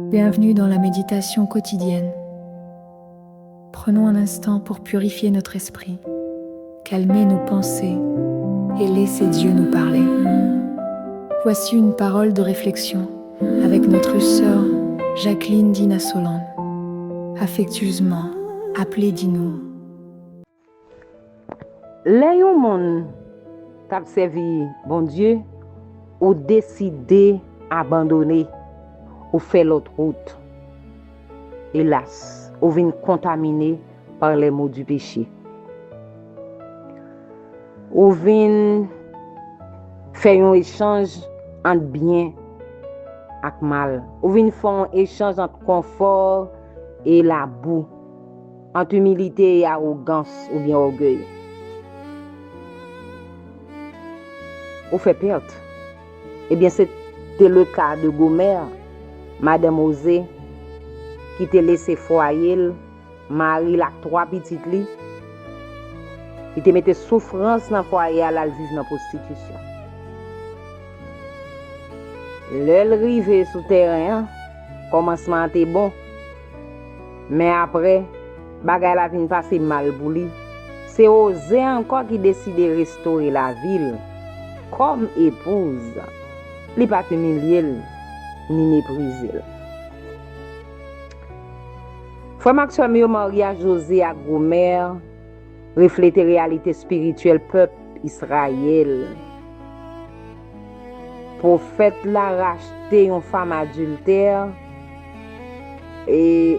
Bienvenue dans la méditation quotidienne. Prenons un instant pour purifier notre esprit, calmer nos pensées et laisser Dieu nous parler. Voici une parole de réflexion avec notre sœur Jacqueline Dina Solande, affectueusement appelée Dino. Là, yon moun t'a servi bon Dieu ou décidé abandonner ou faire l'autre route. Hélas, ou vient contaminé par les maux du péché. Ou vient faire un échange entre bien et mal. Ou vient faire un échange entre confort et la boue, entre humilité et arrogance ou bien orgueil. Ou fait perte. Eh bien, c'était le cas de Gomer, Madame Osée, qui te laissé foyer, mari la 3 petites li, qui te mettait souffrance dans le foyer à la vivre dans la prostitution. L'elle rive sous terrain, commencement était bon, mais après, bagay la vin passer mal pour lui. C'est Osée encore qui décide de restaurer la ville comme épouse. Li pas humilier ni mépriser. Frère Maxime yo mariage José à Gomer reflète réalité spirituelle peuple Israël. Prophète l'a racheté une femme adultère et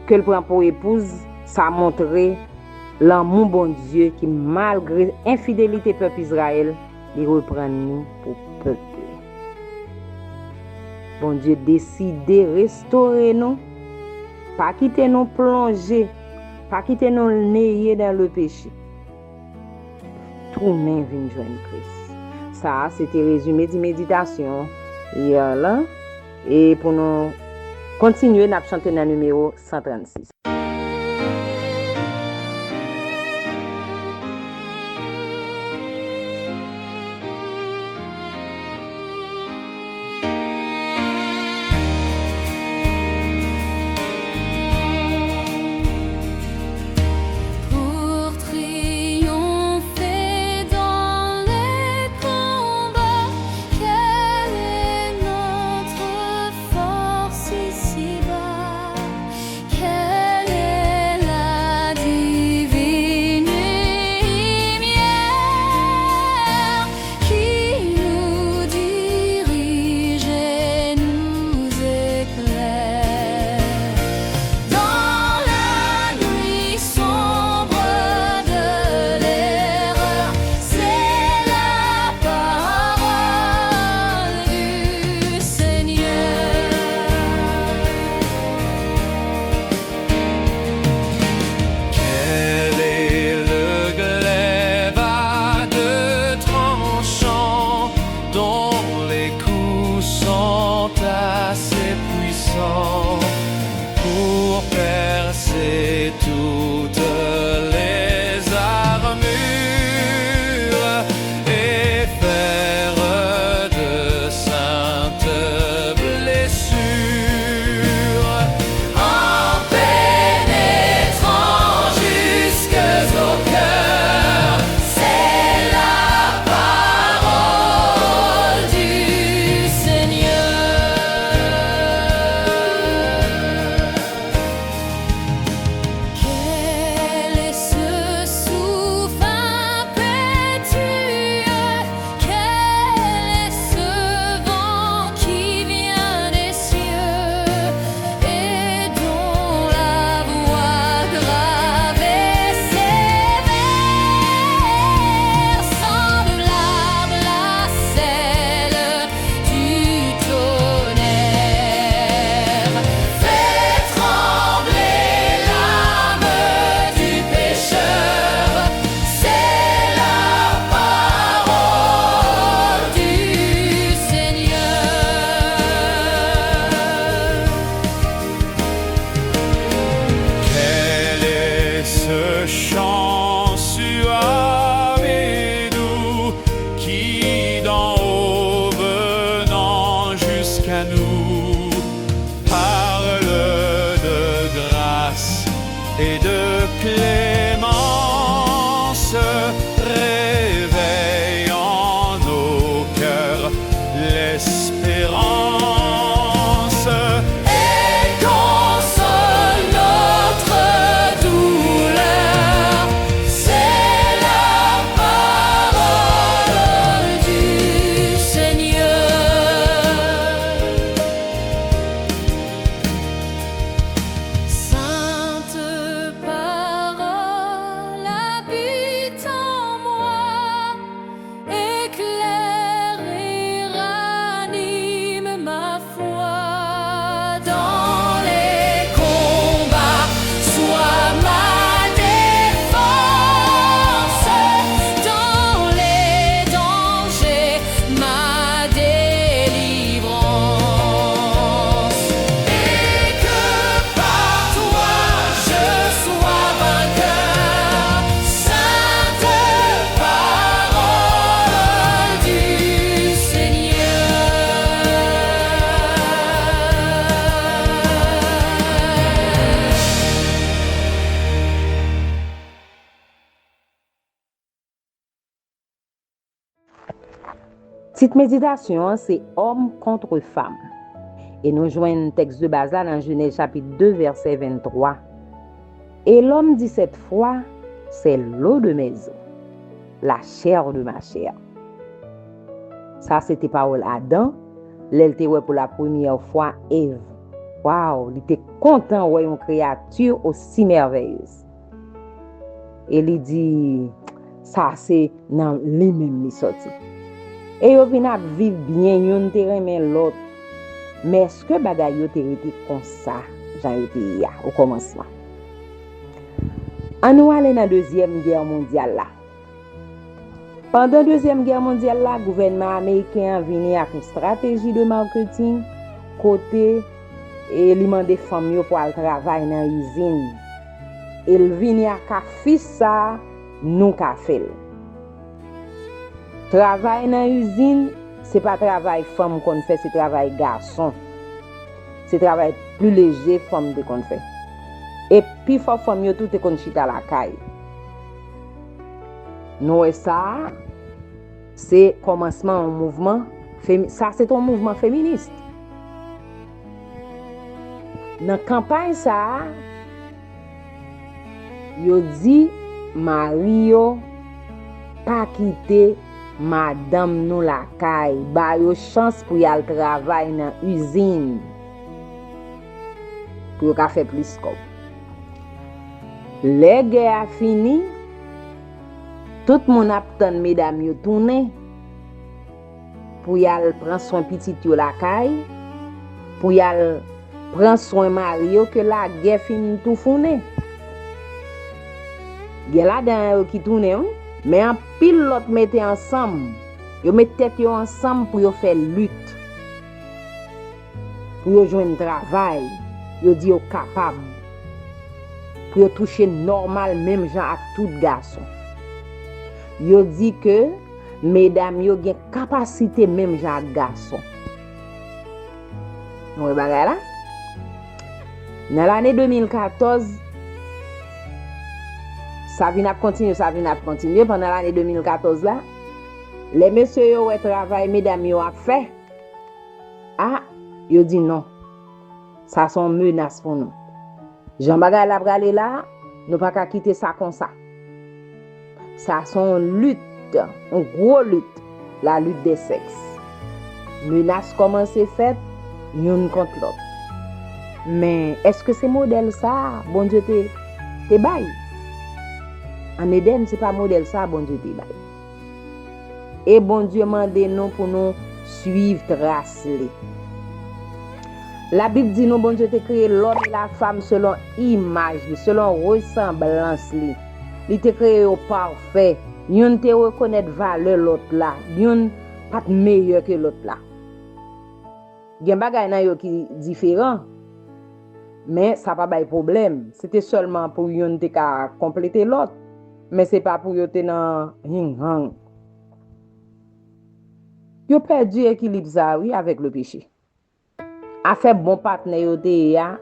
que le prend pour épouse, ça montrait l'amour bon Dieu qui malgré infidélité peuple Israël, il reprend nous pour peuple. Bon Dieu décide de restaurer nous, pas quitter nous plonger, pas quitter nous nayer dans le péché. Tout même vient joindre Christ. Ça, c'était résumé de méditation hier là. Et pour nous continuer, nous chanter dans le numéro 136. Quelle réveille en nos cœurs l'espérance et console notre douleur. C'est la parole du Seigneur. Sainte parole habite en moi, éclaire et ranime ma foi dans les combats. Sois ma défense dans les dangers, ma délivrance. Et que par toi je sois vainqueur. Sainte parole du Petite méditation, c'est homme contre femme. Et nous joignons un texte de base là dans Genèse chapitre 2, verset 23. Et l'homme dit cette fois, c'est l'eau de mes os, la chair de ma chair. Ça, c'était parole Adam. L'elle était pour la première fois Ève. Waouh, il était content de voir une créature aussi merveilleuse. Et il dit, ça c'est dans les mêmes sorti. Et yo vinn vivre bien, yon te remen l'autre. Mais est-ce que bagay yo te été comme ça, jan yo te ya, au commencement? On nous aller dans la Deuxième Guerre mondiale là. Pendant la Deuxième Guerre mondiale là, le gouvernement américain venu avec une stratégie de marketing côté et li mande femme yo pour aller travailler dans usine. Il vini ak fils ça nous ka fait. Travail dans usine, c'est pas travail femme qu'on fait, c'est travail garçon. C'est travail plus léger femme de qu'on fait. Et puis faut femme yo tout te kon chita la caille. Non et ça c'est commencement un mouvement ça c'est un mouvement féministe. Dans campagne ça yo dit Mario pas quitter madame nous la caille, ba yo chance pour y aller travailler dans usine. Pour ka faire plus comme. Les guerre fini, tout mon attend mesdames yo tourner pour y aller prendre soin petit yo la caille, pour y aller prendre soin Mario que la guerre fini tout fourné. Guerre là dans qui tourne, mais en pile l'autre mette ensemble. Yo mette tête yo ensemble pour yo faire lutte. Pour yo joindre travail, yo dit yo capable. Pour yo toucher normal même gens à tout garçon. Yo dit que mesdames yo gen capacité même gens à garçon. Nous bagay là. Dans l'année 2014 ça vient continuer pendant l'année 2014 là. Les messieurs yo travail mesdames yo a fait. Ah, yo dit non. Ça sont menace pour nous. Jean bagay la brale là, nous pas qu'à quitter ça comme ça. Ça sont lutte, une grosse lutte, la lutte des sexes. Menace comment c'est fait, une contre l'autre. Mais est-ce que c'est modèle ça, bon Dieu te bail? En Éden, c'est pas modèle ça, bon Dieu te bail. Et bon Dieu mande nous pour nous suivre trace. La Bible dit nous, bon Dieu te créé l'homme et la femme selon image, selon ressemblance. Il te créé au parfait. Yon te reconnaître valeur l'autre là. Yon pas meilleur que l'autre là. Gen bagay nan yo qui différent. Mais ça pas bay problème. C'était seulement pour yon te ka compléter l'autre. Mais c'est pas pour yo te nan hing hang. Yo perdu équilibre ça oui avec le péché. A fait bon partenaire yo te ya,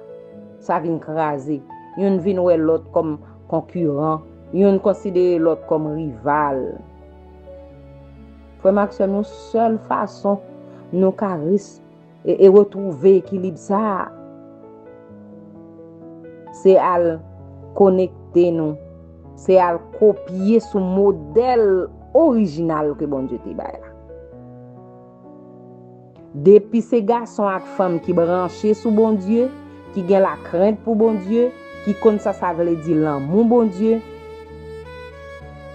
ça vient craser. Yon vinn wè l'autre comme concurrent Yon considère l'autre comme rival. Frère Maxime, nous seule façon nous charisme et retrouver équilibre ça, c'est à connecter nous, c'est à copier ce modèle original que bon Dieu te bail. Depuis ces garçons et femmes qui branchés sous bon Dieu, qui ont la crainte pour bon Dieu, qui connaissent ça veut dire l'amour bon Dieu,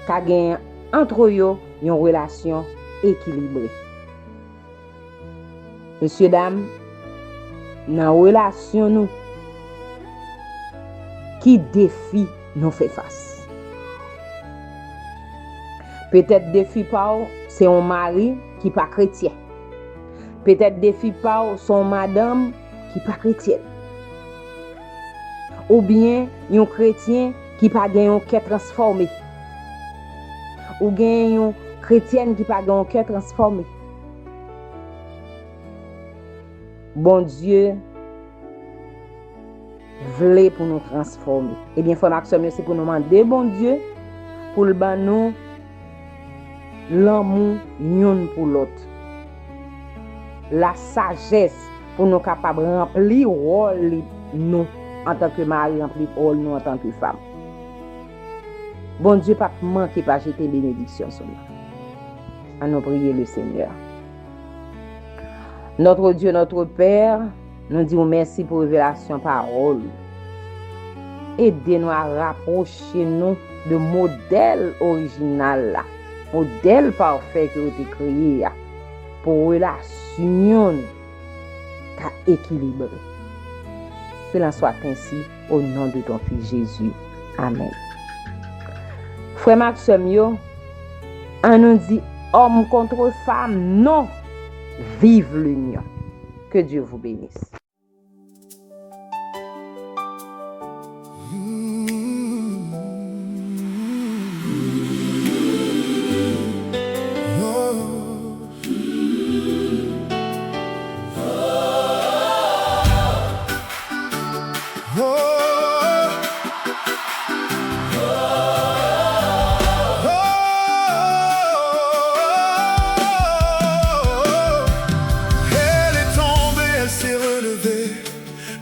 qui gagne entre eux une relation équilibrée. Monsieur, dame, dans relation nous, qui défi nous fait face? Peut-être défi par c'est un mari qui pas chrétien. Peut-être défi par son madame qui pas chrétienne. Ou bien un chrétien qui pas gagne un cœur transformé. Ou gagne une chrétienne qui pas gagne un cœur transformé. Bon Dieu voulait pour nous transformer. Eh bien, frère Maxime, c'est pour nous demander bon Dieu pour le ban nous l'amour l'un pour l'autre. La sagesse pour nous capables de remplir rôle nous en tant que mari, remplir rôle nous en tant que femme. Bon Dieu, pas manquer pas jeter bénédiction sur nous. À nous prier le Seigneur. Notre Dieu, notre Père, nous disons merci pour révélation parole. Aidez-nous à rapprocher nous de modèle original là, modèle parfait que vous avez créé là, pour relation équilibrée. Qu'il en soit ainsi au nom de ton Fils Jésus. Amen. Frère Maxime, on nous dit homme contre femme, non. Vive l'union. Que Dieu vous bénisse.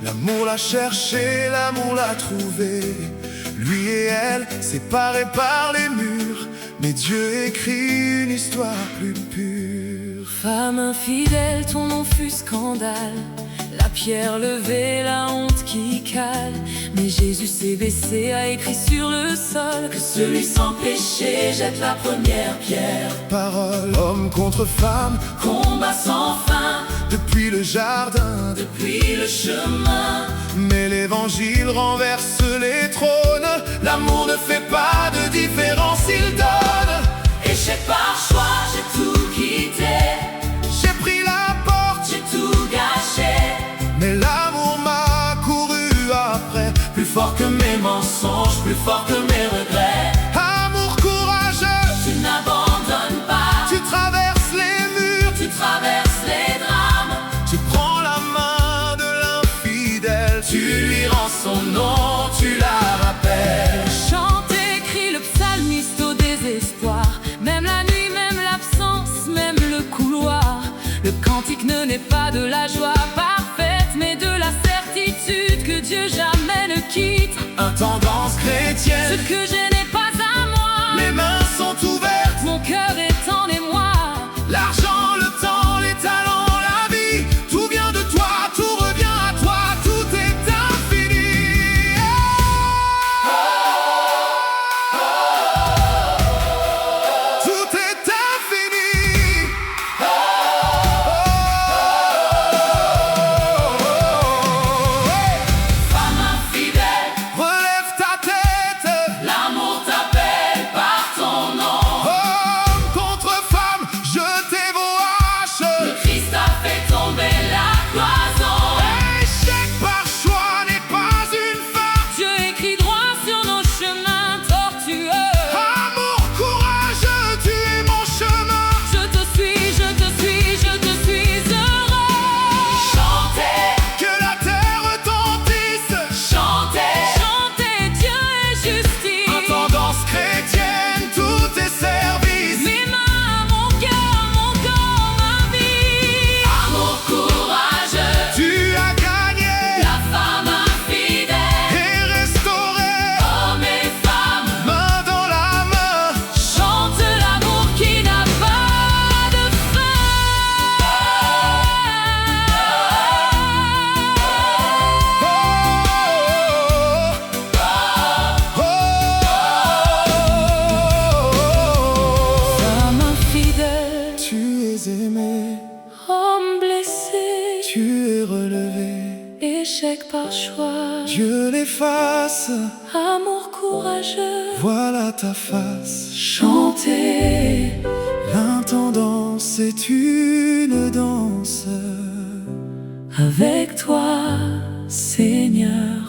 L'amour l'a cherché, l'amour l'a trouvé. Lui et elle, séparés par les murs, mais Dieu écrit une histoire plus pure. Femme infidèle, ton nom fut scandale. La pierre levée, la honte qui cale. Mais Jésus s'est baissé, a écrit sur le sol que celui sans péché jette la première pierre. Parole, homme contre femme, Combat sans fin, depuis le jardin, depuis le chemin. mais l'évangile renverse les trônes. L'amour ne fait pas de différence, il donne. Et j'ai par choix, j'ai tout quitté. J'ai pris la porte, J'ai tout gâché. mais l'amour m'a couru après. Plus fort que mes mensonges, plus fort que mes regrets. Amour courageux, Tu n'abandonnes pas, tu traverses les murs, tu traverses les drames. tu prends la main de l'infidèle, Tu lui rends son nom, tu la rappelles. Chante et crie le psalmiste au désespoir. Même la nuit, même l'absence, même le couloir. Le cantique ne naît pas de la joie parfaite, mais de la certitude que Dieu jamais ne quitte. intendance Ce chrétienne. que je n'ai pas à moi, Les mains sont ouvertes, mon cœur est en émoi. l'argent, le temps, les talents, la vie, tout vient de toi, tout revient à toi, tout est infini. Tout est infini. Femme infidèle, Relève ta tête, l'amour Dieu l'efface. Amour courageux, Voilà ta face. chanter. L'intendance est une danse. Avec toi, Seigneur.